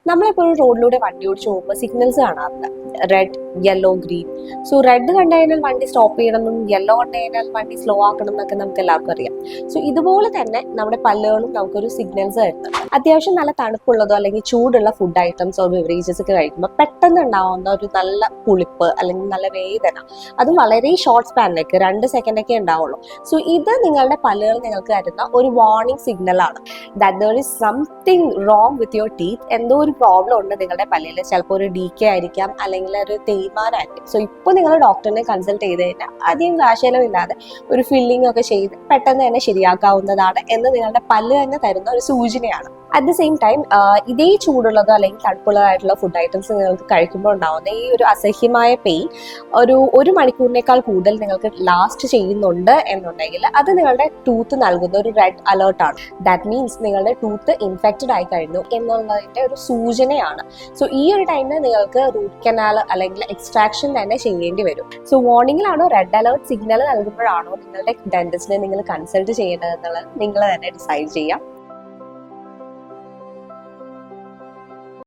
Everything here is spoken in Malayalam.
നമ്മളെപ്പോഴും റോഡിലൂടെ വണ്ടി ഓടിച്ച് പോകുമ്പോൾ സിഗ്നൽസ് കാണാറുണ്ട്, red, yellow, green. So red കണ്ടു കഴിഞ്ഞാൽ വണ്ടി സ്റ്റോപ്പ് ചെയ്യണമെന്നും യെല്ലോ കണ്ടു കഴിഞ്ഞാൽ വണ്ടി സ്ലോ ആക്കണം എന്നൊക്കെ നമുക്ക് എല്ലാവർക്കും അറിയാം. സോ ഇതുപോലെ തന്നെ നമ്മുടെ പല്ലുകളും നമുക്കൊരു സിഗ്നൽസ് തരുന്നുണ്ട്. അത്യാവശ്യം നല്ല തണുപ്പുള്ളതോ അല്ലെങ്കിൽ ചൂടുള്ള ഫുഡ് ഐറ്റംസോ ബെവറേജസ് ഒക്കെ കഴിക്കുമ്പോൾ പെട്ടെന്ന് ഉണ്ടാവുന്ന ഒരു നല്ല പുളിപ്പ് അല്ലെങ്കിൽ നല്ല വേദന, അത് വളരെ ഷോർട്ട് സ്പാനിലേക്ക് 2 സെക്കൻഡൊക്കെ ഉണ്ടാവുള്ളൂ. സോ ഇത് നിങ്ങളുടെ പല്ലുകൾ നിങ്ങൾക്ക് തരുന്ന ഒരു വാർണിംഗ് സിഗ്നൽ ആണ്, that there is something wrong with your teeth. എന്തോ ഒരു പ്രോബ്ലം ഉണ്ട് നിങ്ങളുടെ പല്ലിൽ. ചിലപ്പോൾ ഒരു ഡീക്കെ ആയിരിക്കാം, അല്ലെങ്കിൽ ഒരു തേയ്മാനായിരിക്കും. സോ ഇപ്പോൾ നിങ്ങൾ ഡോക്ടറിനെ കൺസൾട്ട് ചെയ്ത് കഴിഞ്ഞാൽ അധികം കാശലമില്ലാതെ ഒരു ഫില്ലിംഗ് ഒക്കെ ചെയ്ത് പെട്ടെന്ന് തന്നെ ശരിയാക്കാവുന്നതാണ് എന്ന് നിങ്ങളുടെ പല്ല് തന്നെ തരുന്ന ഒരു സൂചനയാണ്. അറ്റ് ദ സെയിം ടൈം ഇതേ ചൂടുള്ളതോ അല്ലെങ്കിൽ തണുപ്പുള്ളതായിട്ടുള്ള ഫുഡ് ഐറ്റംസ് നിങ്ങൾക്ക് കഴിക്കുമ്പോൾ ഉണ്ടാവുന്ന ഈ ഒരു അസഹ്യമായ പെയിൻ ഒരു മണിക്കൂറിനേക്കാൾ കൂടുതൽ നിങ്ങൾക്ക് ലാസ്റ്റ് ചെയ്യുന്നുണ്ട് എന്നുണ്ടെങ്കിൽ അത് നിങ്ങളുടെ ടൂത്ത് നൽകുന്ന ഒരു റെഡ് അലേർട്ടാണ്. ദാറ്റ് മീൻസ് നിങ്ങളുടെ ടൂത്ത് ഇൻഫെക്റ്റഡ് ആയി കഴിഞ്ഞു എന്നുള്ളതിന്റെ ഒരു സൂചനയാണ്. സോ ഈ ഒരു ടൈമിൽ നിങ്ങൾക്ക് റൂട്ട് കനാൽ അല്ലെങ്കിൽ എക്സ്ട്രാക്ഷൻ തന്നെ ചെയ്യേണ്ടി വരും. സോ വാർണിംഗിലാണോ റെഡ് അലേർട്ട് സിഗ്നൽ നൽകുമ്പോഴാണോ നിങ്ങളുടെ ഡെന്റിസ്റ്റിനെ നിങ്ങൾ കൺസൾട്ട് ചെയ്യേണ്ടത് എന്നുള്ളത് നിങ്ങൾ തന്നെ ഡിസൈഡ് ചെയ്യാം.